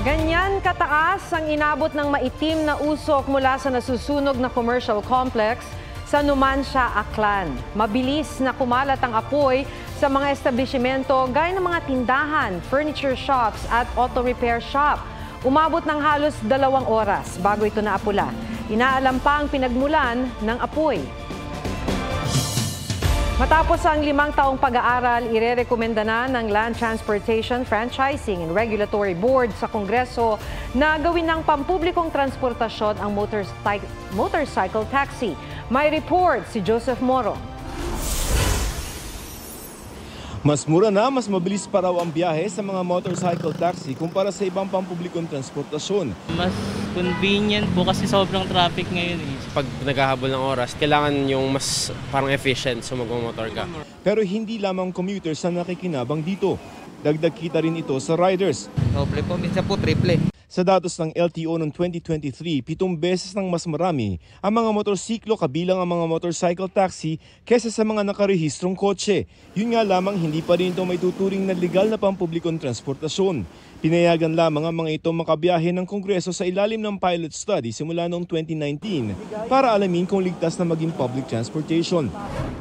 Ganyan kataas ang inabot ng maitim na usok mula sa nasusunog na commercial complex sa Numancia, Aklan. Mabilis na kumalat ang apoy sa mga establishmento gaya ng mga tindahan, furniture shops at auto repair shop. Umabot ng halos 2 oras bago ito naapula. Inaalam pa ang pinagmulan ng apoy. Matapos ang 5 taong pag-aaral, irerekomenda na ng Land Transportation Franchising and Regulatory Board sa Kongreso na gawin ng pampublikong transportasyon ang motorcycle taxi. May report si Joseph Moro. Mas mura na, mas mabilis pa raw ang biyahe sa mga motorcycle taxi kumpara sa ibang pampublikong transportasyon. Mas convenient po kasi sobrang traffic ngayon. Pag naghahabol ng oras, kailangan yung mas parang efficient so magmamotor ka. Pero hindi lamang commuters na nakikinabang dito. Dagdag kita rin ito sa riders. Doble po, minsan po triple. Sa datos ng LTO noong 2023, 7 beses nang mas marami ang mga motorsiklo kabilang ang mga motorcycle taxi kesa sa mga nakarehistrong kotse. Yun nga lamang hindi pa rin ito may tuturing na legal na pampublikong transportasyon. Pinayagan lamang ang mga ito makabiyahe ng Kongreso sa ilalim ng pilot study simula noong 2019 para alamin kung ligtas na maging public transportation.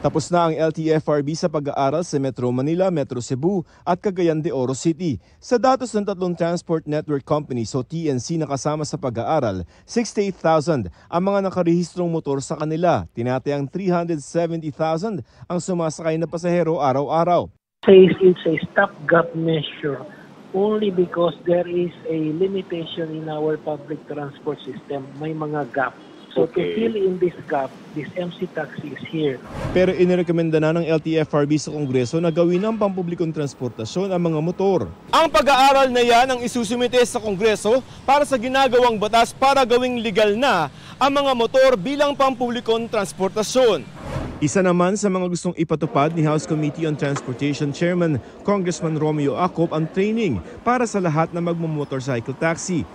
Tapos na ang LTFRB sa pag-aaral sa Metro Manila, Metro Cebu at Cagayan de Oro City. Sa datos ng 3 transport network companies o TNC na kasama sa pag-aaral, 68,000 ang mga nakarehistrong motor sa kanila. Tinatayang 370,000 ang sumasakay na pasahero araw-araw. It's a stopgap measure only because there is a limitation in our public transport system. May mga gap. So to fill in this gap, this MC taxi is here. Pero inirekomenda na ng LTFRB sa Kongreso na gawin ng pampublikong transportasyon ang mga motor. Ang pag-aaral na yan ang isusumite sa Kongreso para sa ginagawang batas para gawing legal na ang mga motor bilang pampublikong transportasyon. Isa naman sa mga gustong ipatupad ni House Committee on Transportation Chairman Congressman Romeo Acop ang training para sa lahat na magmo-motorcycle taxi.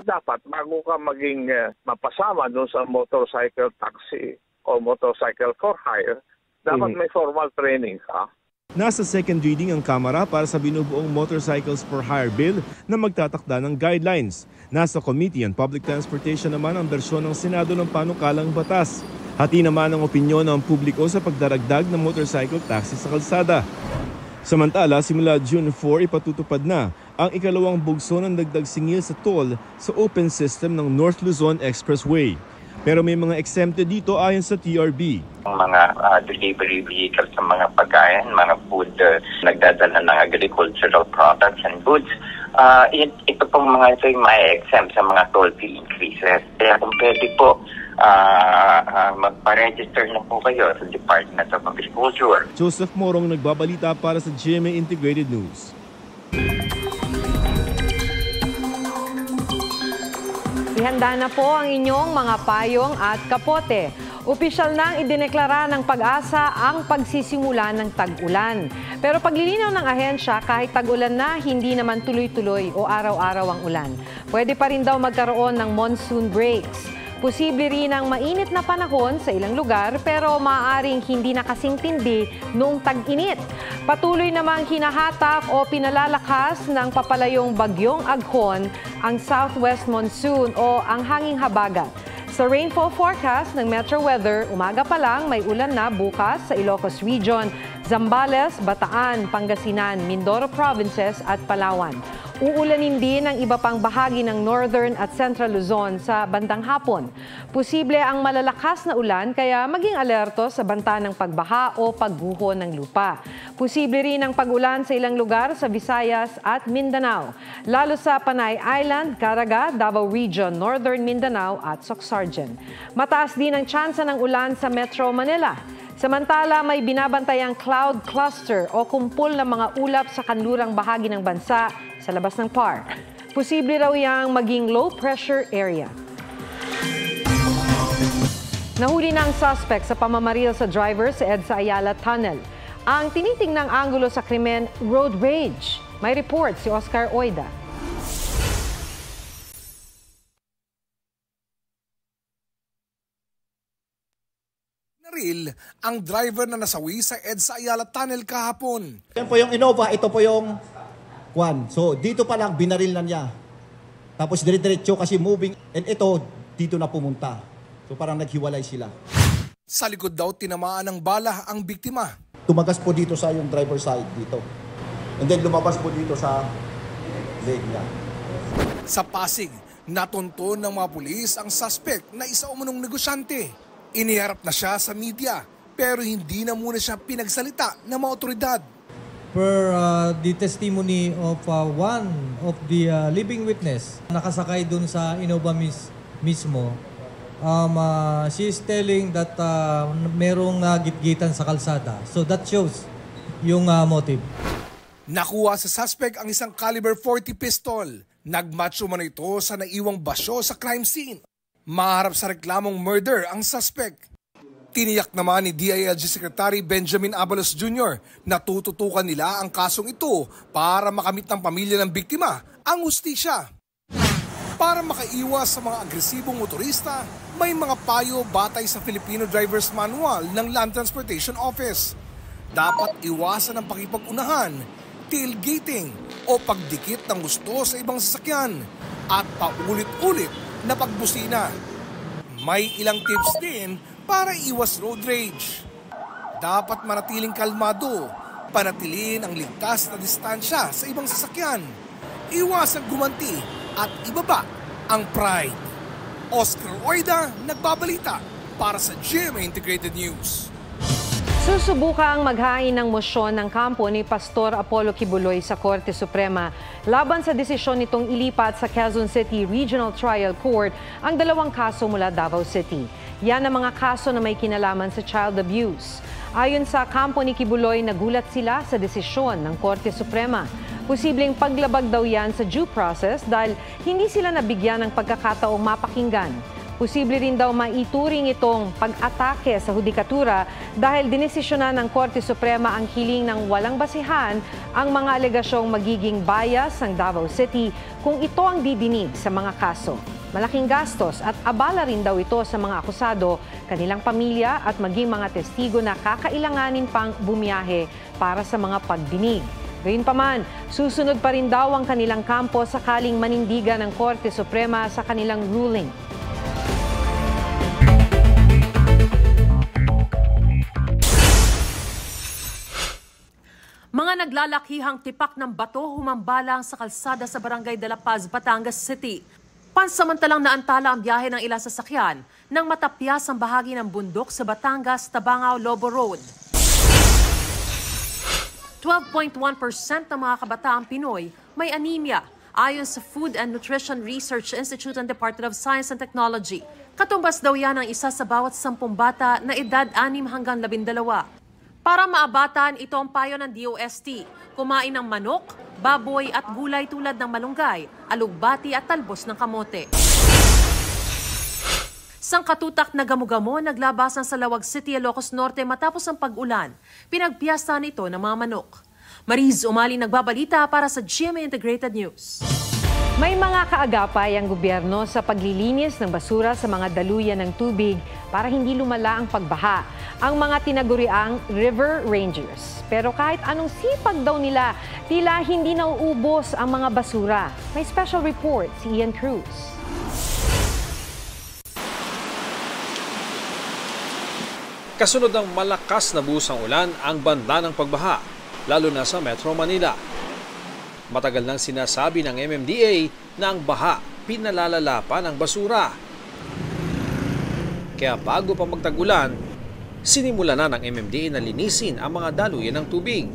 Dapat bago ka maging mapasama doon sa motorcycle taxi o motorcycle for hire, dapat may formal training ka. Nasa second reading ang Kamara para sa binubuong Motorcycles for Hire Bill na magtatakda ng guidelines. Nasa Committee on Public Transportation naman ang bersyon ng Senado ng panukalang batas. Hati naman ang opinyon ng publiko sa pagdaragdag ng motorcycle taxi sa kalsada. Samantala, simula June 4, ipatutupad na ang ikalawang bugso ng dagdag singil sa toll sa open system ng North Luzon Expressway. Pero may mga exempted dito ayon sa TRB. Mga delivery vehicles sa mga pagkain, mga food, nagdadala ng agricultural products and goods. Ito pong mga ito yung may exempt sa mga toll fee increases. Kaya kung pwede po, magpa-register na po kayo sa Department of Agriculture. Joseph Morong nagbabalita para sa GMA Integrated News. Ihanda na po ang inyong mga payong at kapote. Opisyal nang idineklara ng Pag-asa ang pagsisimula ng tag-ulan. Pero paglilinaw ng ahensya, kahit tag-ulan na, hindi naman tuloy-tuloy o araw-araw ang ulan. Pwede pa rin daw magkaroon ng monsoon breaks. Posible rin ang mainit na panahon sa ilang lugar pero maaaring hindi na kasing tindi noong tag-init. Patuloy namang hinahatak o pinalalakas ng papalayong bagyong Aghon ang southwest monsoon o ang hanging habagat. Sa rainfall forecast ng Metro Weather, umaga pa lang may ulan na bukas sa Ilocos Region, Zambales, Bataan, Pangasinan, Mindoro Provinces at Palawan. Uulanin din ang iba pang bahagi ng Northern at Central Luzon sa bandang hapon. Posible ang malalakas na ulan kaya maging alerto sa banta ng pagbaha o pagguho ng lupa. Posible rin ang pag-ulan sa ilang lugar sa Visayas at Mindanao, lalo sa Panay Island, Caraga, Davao Region, Northern Mindanao at Soxargen. Mataas din ang tsansa ng ulan sa Metro Manila. Samantala, may binabantayang cloud cluster o kumpul ng mga ulap sa kanlurang bahagi ng bansa sa labas ng PAR. Posible raw yang maging low pressure area. Nahuli na ang suspect sa pamamaril sa driver sa EDSA Ayala Tunnel. Ang tinitingnang anggulo sa krimen, road rage. May report si Oscar Oida. Naril ang driver na nasawi sa EDSA Ayala Tunnel kahapon. Yan po yung Innova, ito po yung Kwan. So dito pa lang binaril na niya. Tapos dire-diretso kasi moving. And ito, dito na pumunta. So parang naghiwalay sila. Sa likod daw tinamaan ng bala ang biktima. Tumagas po dito sa yung driver side dito. And then lumabas po dito sa leg niya. Sa Pasig, natunton ng mga pulis ang suspect na isa umunong negosyante. Iniharap na siya sa media pero hindi na muna siya pinagsalita ng mga otoridad. Per the testimony of one of the living witness, nakasakay dun sa Innova mismo, she is telling that merong gitgitan sa kalsada. So that shows yung motive. Nakuha sa suspect ang isang caliber 40 pistol. Nagmatch umano ito sa naiwang basyo sa crime scene. Maharap sa reklamong murder ang suspect. Tiniyak naman ni DILG Secretary Benjamin Abalos Jr. na tututukan nila ang kasong ito para makamit ng pamilya ng biktima ang hustisya. Para makaiwas sa mga agresibong motorista, may mga payo batay sa Filipino Driver's Manual ng Land Transportation Office. Dapat iwasan ang pakipag-unahan, tailgating o pagdikit ng gusto sa ibang sasakyan at paulit-ulit na pagbusina. May ilang tips din para iwas road rage. Dapat manatiling kalmado, panatilin ang ligtas na distansya sa ibang sasakyan, iwasang gumanti at ibaba ang pride. Oscar Oida, nagbabalita para sa GMA Integrated News. Susubukang maghain ng mosyon ng kampo ni Pastor Apollo Kibuloy sa Korte Suprema laban sa desisyon nitong ilipat sa Quezon City Regional Trial Court ang dalawang kaso mula Davao City. Yan ang mga kaso na may kinalaman sa child abuse. Ayon sa kampo ni Kibuloy, nagulat sila sa desisyon ng Korte Suprema. Posibleng paglabag daw yan sa due process dahil hindi sila nabigyan ng pagkakataong mapakinggan. Posible rin daw maituring itong pag-atake sa hudikatura dahil dinesisyonan ng Korte Suprema ang hiling ng walang basihan ang mga alegasyong magiging bias ng Davao City kung ito ang didinig sa mga kaso. Malaking gastos at abala rin daw ito sa mga akusado, kanilang pamilya at maging mga testigo na kakailanganin pang bumiyahe para sa mga pagdinig. Gayunpaman, susunod pa rin daw ang kanilang kampo sakaling manindigan ng Korte Suprema sa kanilang ruling. Mga naglalakihang tipak ng bato humambalang sa kalsada sa Barangay de la Paz, Batangas City. Pansamantalang naantala ang biyahe ng ilang sasakyan nang matapyas ang bahagi ng bundok sa Batangas, Tabangao, Lobo Road. 12.1% ng mga kabataang Pinoy may anemia ayon sa Food and Nutrition Research Institute and Department of Science and Technology. Katumbas daw yan ang isa sa bawat 10 bata na edad 6 hanggang 12. Para maabatan, ito ang payo ng DOST. Kumain ng manok, baboy at gulay tulad ng malunggay, alugbati at talbos ng kamote. Sangkatutak na gamo-gamo naglabasan sa Lawag City, Ilocos Norte matapos ang pag-ulan. Pinagpiyasta nito ng mga manok. Mariz Umali nagbabalita para sa GMA Integrated News. May mga kaagapay ang gobyerno sa paglilinis ng basura sa mga daluyan ng tubig para hindi lumala ang pagbaha. Ang mga tinaguriang River Rangers. Pero kahit anong sipag daw nila, tila hindi nauubos ang mga basura. May special report si Ian Cruz. Kasunod ng malakas na busang ulan ang banta ng pagbaha, lalo na sa Metro Manila. Matagal nang sinasabi ng MMDA na ang baha pinalalala pa ng basura. Kaya bago pa magtag-ulan, sinimula na ng MMDA na linisin ang mga daluyan ng tubig.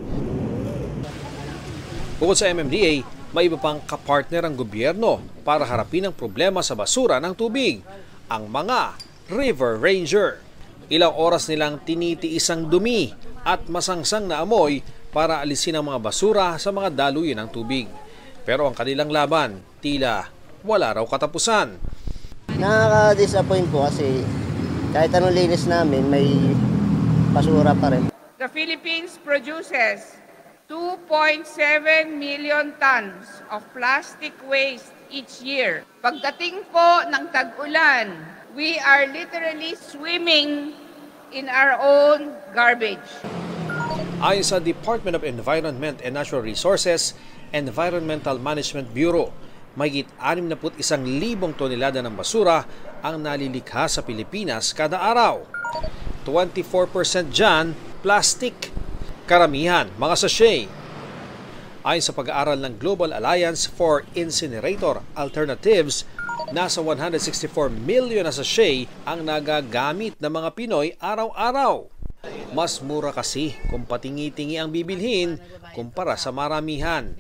Bukod sa MMDA, may iba pang kapartner ang gobyerno para harapin ang problema sa basura ng tubig, ang mga River Ranger. Ilang oras nilang tinitiis ang dumi at masangsang na amoy para alisin ang mga basura sa mga daluyan ng tubig. Pero ang kanilang laban, tila wala raw katapusan. Nakaka-disappoint po kasi kahit anong linis namin, may basura pa rin. The Philippines produces 2.7 million tons of plastic waste each year. Pagdating po ng tag-ulan, we are literally swimming in our own garbage. Ayon sa Department of Environment and Natural Resources, Environmental Management Bureau, mahigit 61,000 tonelada ng basura ang nalilikha sa Pilipinas kada araw. 24% dyan, plastic. Karamihan, mga sachet. Ayon sa pag-aaral ng Global Alliance for Incinerator Alternatives, nasa 164 million na sachet ang nagagamit ng mga Pinoy araw-araw. Mas mura kasi kung patingi-tingi ang bibilhin kumpara sa maramihan.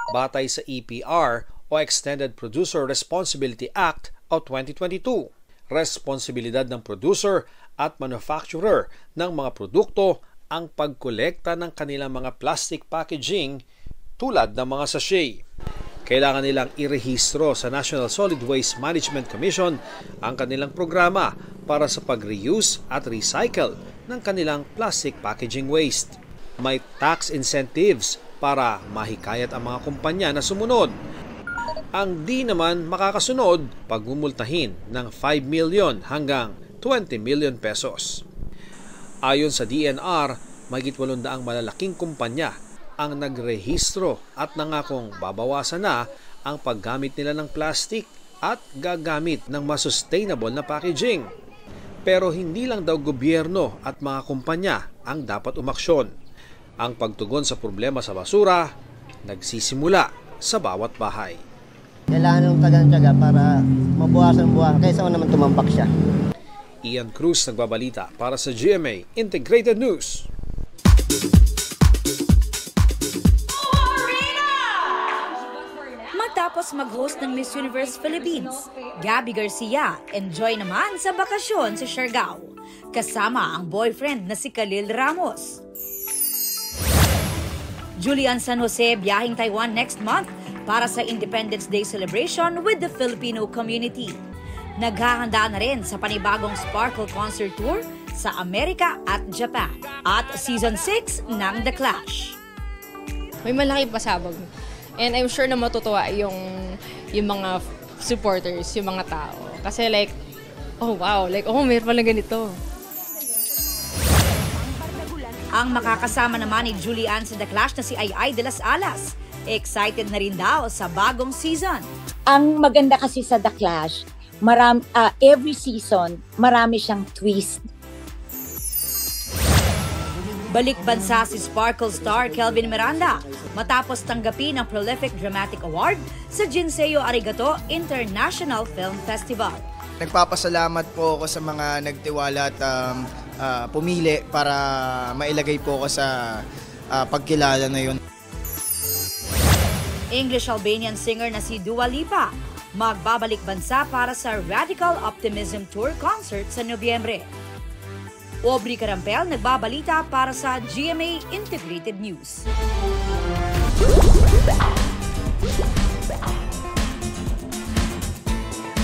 Batay sa EPR o Extended Producer Responsibility Act o 2022, responsibilidad ng producer at manufacturer ng mga produkto ang pagkolekta ng kanilang mga plastic packaging tulad ng mga sachet. Kailangan nilang irehistro sa National Solid Waste Management Commission ang kanilang programa para sa pag-reuse at recycle ng kanilang plastic packaging waste. May tax incentives para mahikayat ang mga kumpanya na sumunod. Ang di naman makakasunod, pagmumultahin ng 5 million hanggang 20 million pesos. Ayon sa DNR, mahigit 800 malalaking kumpanya ang nagrehistro at nangakong babawasan na ang paggamit nila ng plastic at gagamit ng mas sustainable na packaging. Pero hindi lang daw gobyerno at mga kumpanya ang dapat umaksyon. Ang pagtugon sa problema sa basura, nagsisimula sa bawat bahay. Kailangan ng tagang-taga para mabuhasan-buhasan kaysa naman tumambak siya. Ian Cruz nagbabalita para sa GMA Integrated News. Matapos mag-host ng Miss Universe Philippines, Gabby Garcia enjoy naman sa bakasyon sa Siargao, kasama ang boyfriend na si Khalil Ramos. Julian San Jose biyahing Taiwan next month para sa Independence Day celebration with the Filipino community. Naghahanda na rin sa panibagong Sparkle Concert Tour sa Amerika at Japan at Season 6 ng The Clash. May malaki pasabog. And I'm sure na matutuwa yung mga supporters, yung mga tao. Kasi like, oh wow, like, oh mayroon pala ganito. Ang makakasama naman ni Julian sa The Clash na si Ay de las Alas. Excited na rin daw sa bagong season. Ang maganda kasi sa The Clash, every season, marami siyang twist. Balik bansa si Sparkle star Kelvin Miranda matapos tanggapin ang Prolific Dramatic Award sa Jinseo Arigato International Film Festival. Nagpapasalamat po ako sa mga nagtiwala at pumili para mailagay po ako sa pagkilala na yun. English-Albanian singer na si Dua Lipa magbabalik bansa para sa Radical Optimism Tour concert sa Nobyembre. Aubrey Carampel nagbabalita para sa GMA Integrated News.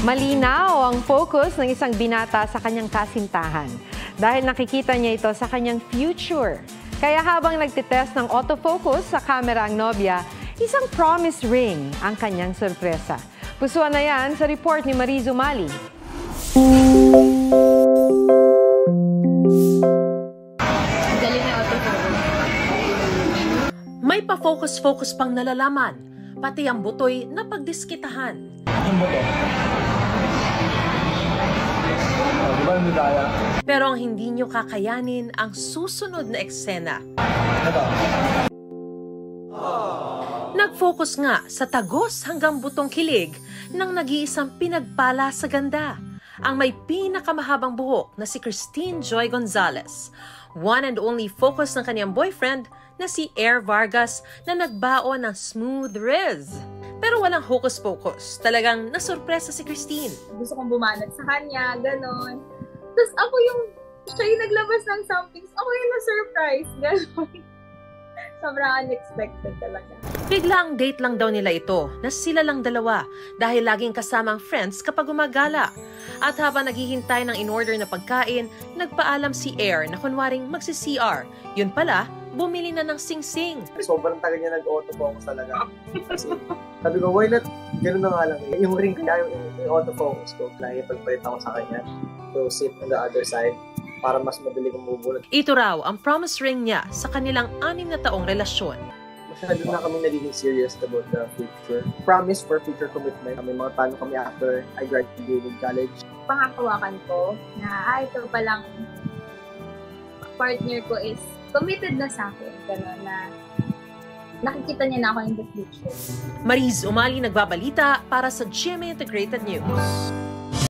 Malinaw ang focus ng isang binata sa kanyang kasintahan dahil nakikita niya ito sa kanyang future. Kaya habang nagtitest ng autofocus sa kamera ang nobya, isang promise ring ang kanyang sorpresa. Pusuan na yan sa report ni Marizu Mali. May pa-focus-focus pang nalalaman, pati ang butoy na pagdiskitahan. Ang buto? Di ba hindi kaya? Pero ang hindi nyo kakayanin ang susunod na eksena. Nag-focus nga sa tagos hanggang butong kilig ng nag-iisang pinagpala sa ganda, ang may pinakamahabang buhok na si Christine Joy Gonzalez. One and only focus ng kanyang boyfriend na si Air Vargas na nagbaon ng smooth riz. Pero walang hocus-pocus. Talagang nasurpresa si Christine. Gusto kong bumanat sa kanya, ganon. Tapos siya yung naglabas ng something. Ako yung na-surprise, ganon. Sobrang unexpected talaga. Biglang date lang daw nila ito na sila lang dalawa dahil laging kasama ang friends kapag gumagala. At habang naghihintay ng in-order na pagkain, nagpaalam si Air na kunwaring magsi-CR. Yun pala, bumili na ng sing-sing. Sobrang tagal niya nag-autofocus talaga. Kasi sabi ko, why not? Ganun na nga lang. Yung ring kaya yung autofocus ko. Kaya pagpalit ako sa kanya to sit on the other side para mas madali kong bubulot. Ito raw ang promise ring niya sa kanilang 6 na taong relasyon. masyado na kami nagiging serious about the future. Promise for future commitment. May mga plano kami after I graduated college. Pangakawakan ko na ito palang partner ko is committed na sa akin. Gano'n na nakikita niya na ako in the future. Mariz Umali nagbabalita para sa GMA Integrated News.